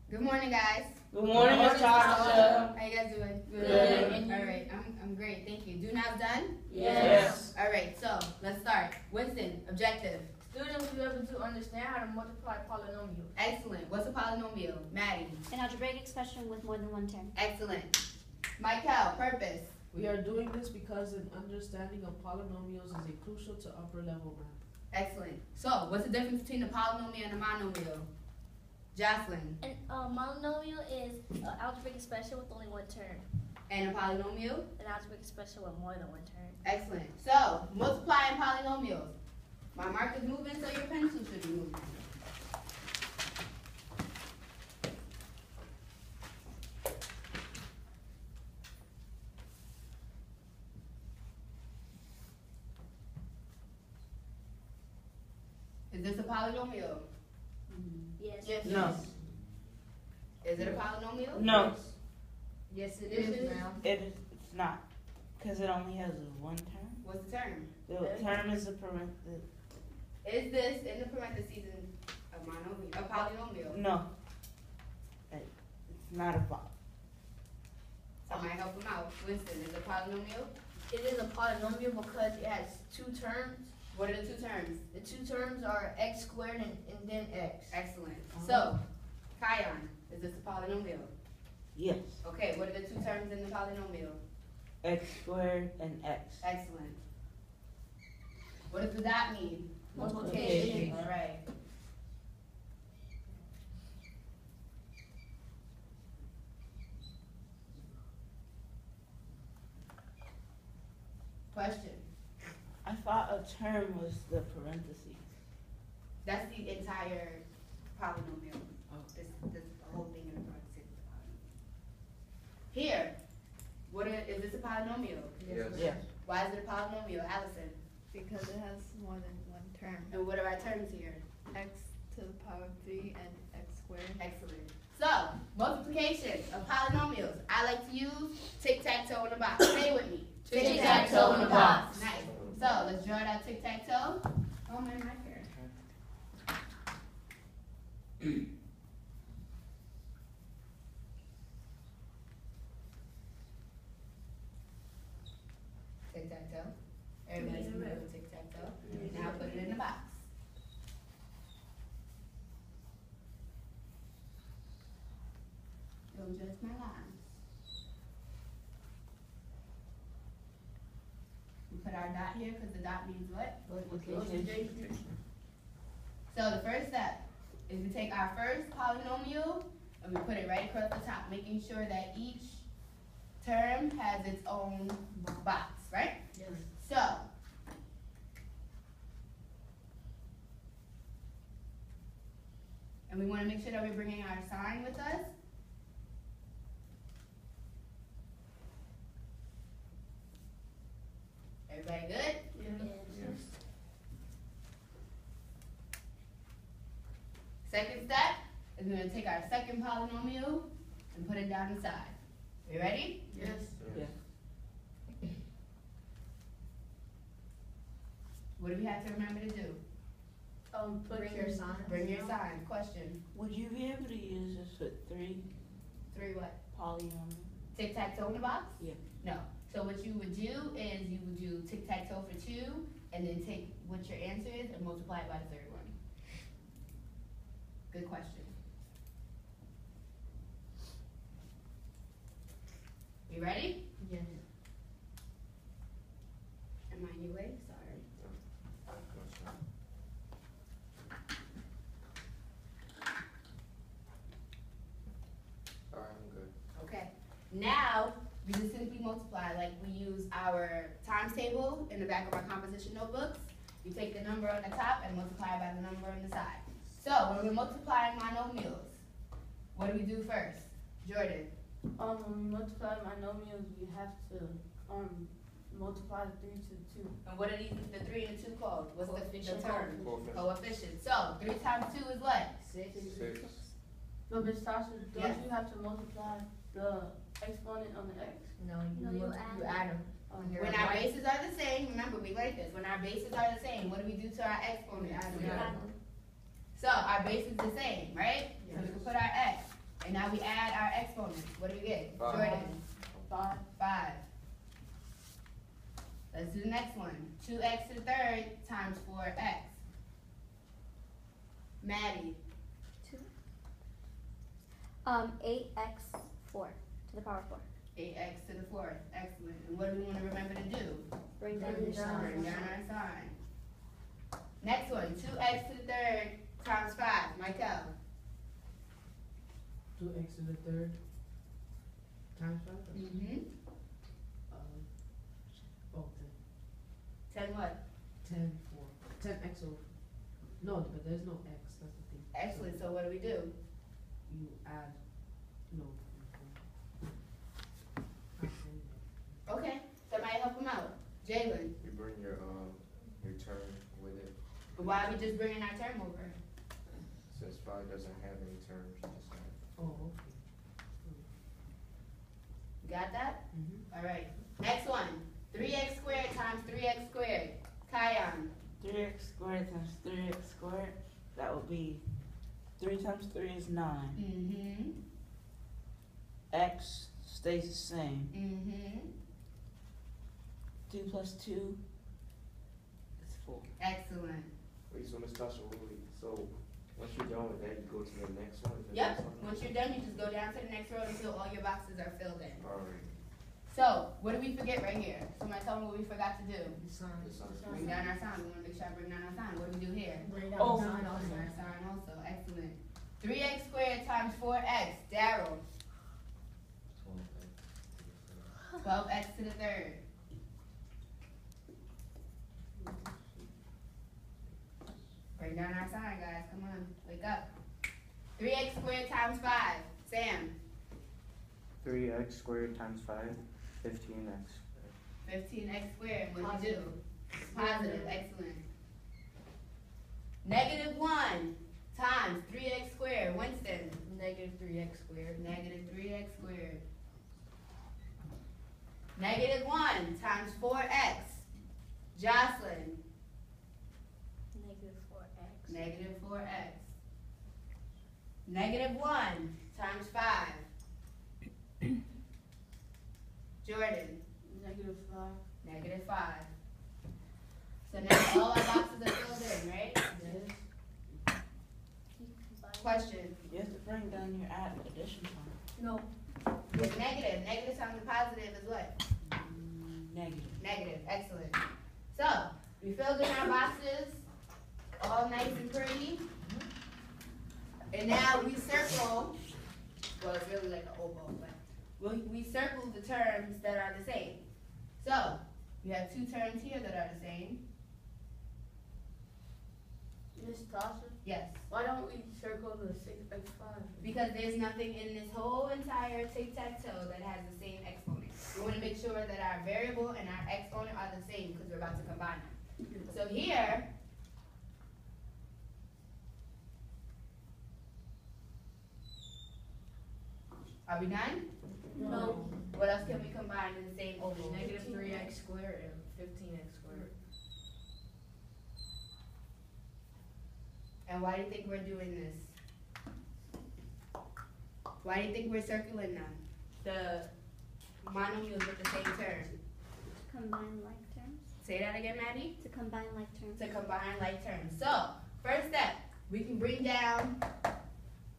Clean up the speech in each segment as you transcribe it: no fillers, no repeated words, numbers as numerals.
Good morning, guys. Good morning, Ms. Tasha. How you guys doing? Good. All right, I'm great. Thank you. Do now's done? Yes. All right, so let's start. Winston, objective. Students will be able to understand how to multiply polynomials. Excellent. What's a polynomial? Maddie. An algebraic expression with more than one term. Excellent. Michael, purpose. We are doing this because an understanding of polynomials is crucial to upper level math. Excellent. So, what's the difference between a polynomial and a monomial? Jocelyn. An monomial is an algebraic expression with only one term. And a polynomial? An algebraic expression with more than one term. Excellent. So, multiplying polynomials. My marker's moving, so your pencil should be moving. Is this a polynomial? Yes. No. Is it a polynomial? No, Yes, it is now. it's not. Because it only has one term. What's the term? The term is a parenthesis. Is this in the parentheses a monomial, a polynomial? No. It's not a pot. Somebody help him out. Winston, is it a polynomial? It is a polynomial because it has two terms. What are the two terms? The two terms are x squared and then x. Excellent. So, Kion, is this a polynomial? Yes. Okay, what are the two terms in the polynomial? X squared and x. Excellent. What does the dot mean? Multiplication. All right. Question. I thought a term was the parentheses. That's the entire polynomial. Oh. This the whole thing in the parentheses is a polynomial. Here, is this a polynomial? Yes. Why is it a polynomial, Allison? Because it has more than one term. And what are our terms here? X to the power of 3 and x squared. Excellent. So, multiplication of polynomials. I like to use tic-tac-toe in a box. Say it with me. Tic-tac-toe in a box. Nice. So, let's draw that tic-tac-toe. Oh, my marker. Tic-tac-toe. Everybody's familiar with tic-tac-toe. Now put it in the box. Don't judge my lines. We put our dot here because the dot means what? Multiplication. So the first step is we take our first polynomial and we put it right across the top, making sure that each term has its own box, right? Yes. So, and we want to make sure that we're bringing our sign with us. Everybody good? Yes. Second step is we're going to take our second polynomial and put it down the side. You ready? Yes. Yeah. What do we have to remember to do? Bring your sign. Bring your sign. Question. Would you be able to use this with three Three what? polynomials? Tic-tac-toe in the box? Yeah. No. So what you would do is you would do tic-tac-toe for 2 and then take what your answer is and multiply it by the third one. Good question. You ready? Yes. Am I in your way? Sorry. I'm good. Okay. Now, we just simply multiply like we use our times table in the back of our composition notebooks. You take the number on the top and multiply it by the number on the side. So, when we're multiplying monomials, what do we do first? Jordan. When we multiply monomials, we have to multiply the 3 to 2. And what are these, the 3 and the 2 called? What's the term? Coefficient. Coefficient. So, 3 times 2 is what? 6. 6. But Ms. Tasha, don't Yes. you have to multiply the exponent on the x? No, you add them. When our bases are the same, remember we like this, when our bases are the same, what do we do to our exponents? Yeah. So our base is the same, right? So we can put our x And now we add our exponents. What do we get? 5. Jordan. 5. 5. Let's do the next one. 2x to the third times 4x. Maddie. 8x4 to the power 4. 8x to the fourth. Excellent. And what do we want to remember to do? Bring down Bring your down. Bring sign. down our sign. Next one. 2x to the third times 5. Michael. 2x to the third times 5? Mm-hmm. Oh, 10 what? 10, 4. 10x over. No, but there's no x, that's the thing. Excellent. So what do we do? You add, no. Okay. Somebody help him out. Jalen. You bring your term with it. Why are we just bringing our term over? Since 5 doesn't have any terms, just add. Oh, okay. You got that? Mm-hmm. All right. Next one. 3x squared times 3x squared. Kion. 3x squared times 3x squared, that would be 3 times 3 is 9. Mm-hmm. X stays the same. Mm-hmm. 2 plus 2 is 4. Excellent. Wait, so Ms. Tasha, wait. So once you're done with that, you go to the next one? Is the Yep. next one? Once you're done, you just go down to the next row until all your boxes are filled in. Alright. So, what did we forget right here? Somebody tell me what we forgot to do. The sign. Bring down our sign. We want to make sure I bring down our sign. What do we do here? Bring down Oh. the sign Bring also. our sign also. Excellent. 3x squared times 4x. Daryl. 12x to the third. Bring down our sign, guys. Come on. Wake up. 3x squared times 5. Sam. 3x squared times 5, 15x. 15x squared. What do you do? Positive. Excellent. Negative 1 times 3x squared. Winston. Negative 3x squared. Negative 3x squared. Negative 1 times 4x. Jocelyn. Negative 4x. Negative 4x. Negative 1 times 5. Jordan. Negative 5. Negative 5. So now all our boxes are filled in, right? Yes. Question. You have to bring down your add and addition sign. No. It's negative. Negative times a positive is what? Negative. Negative. Excellent. So, we filled in our boxes, all nice and pretty. And now we circle, well, it's really like an oval, but we circle the terms that are the same. So, you have 2 terms here that are the same. Miss Tasha, Yes. why don't we circle the 6x5? Because there's nothing in this whole entire tic-tac-toe that has the same exponent. We want to make sure that our variable and our exponent are the same because we're about to combine them. So here, are we done? No. What else can we combine in the same oval? Negative 3x squared and 15x squared. And why do you think we're doing this? Why do you think we're circling them? The monomials with the same term. To combine like terms. Say that again, Maddie. To combine like terms. To combine like terms. So, first step, we can bring down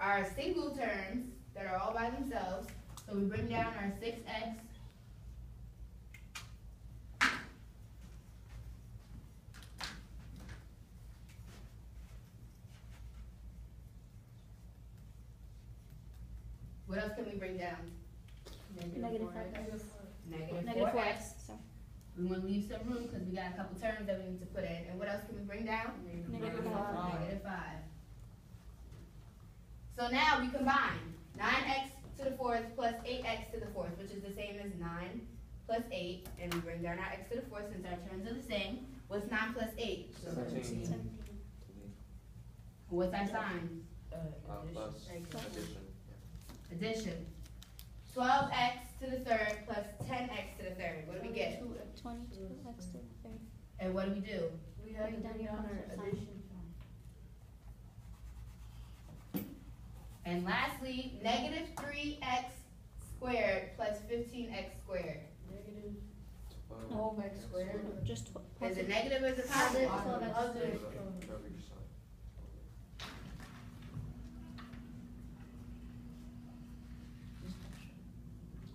our single terms that are all by themselves. So we bring down our 6x. What else can we bring down? Negative 5x. Negative Negative 4x. 4x. Sorry. We want to leave some room because we got a couple terms that we need to put in. And what else can we bring down? Negative 5. Negative 5. So now we combine 9x to the fourth plus 8x to the fourth, which is the same as 9 plus 8. And we bring down our x to the fourth since our terms are the same. What's 9 plus 8? 17. 17. What's our sign? Plus addition. Addition. 12x to the third plus 10x to the third. What do we get? 22x to the third. And what do we do? We have to Bring down bring your down our positive sign. addition sign. And lastly, negative 3x squared plus 15x squared. Negative 12x squared. Just Is it negative or is it Positive positive? 12x Positive. Whatever you sign.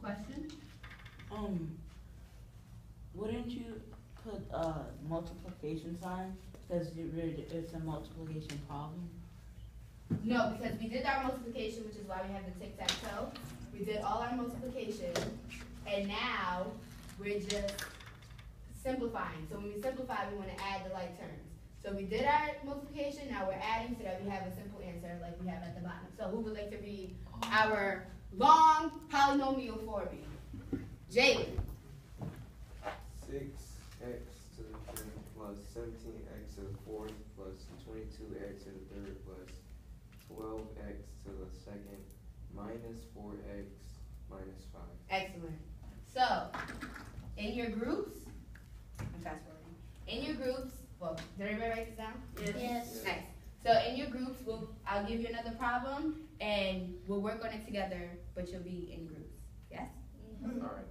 Question? Wouldn't you put multiplication sign because it's a multiplication problem? No, because we did our multiplication, which is why we have the tic-tac-toe. We did all our multiplication, and now we're just simplifying. So when we simplify, we want to add the like terms. So we did our multiplication, now we're adding so that we have a simple answer like we have at the bottom. So who would like to read our long polynomial for me? Jalen. 6x to the third plus 17x to the fourth plus 22x to the third plus 12x to the second minus 4x minus 5. Excellent. So, in your groups, I'm fast forwarding. In your groups, well, did everybody write this down? Yes. Nice. So in your groups, I'll give you another problem, and we'll work on it together, but you'll be in groups. Yes? Alright.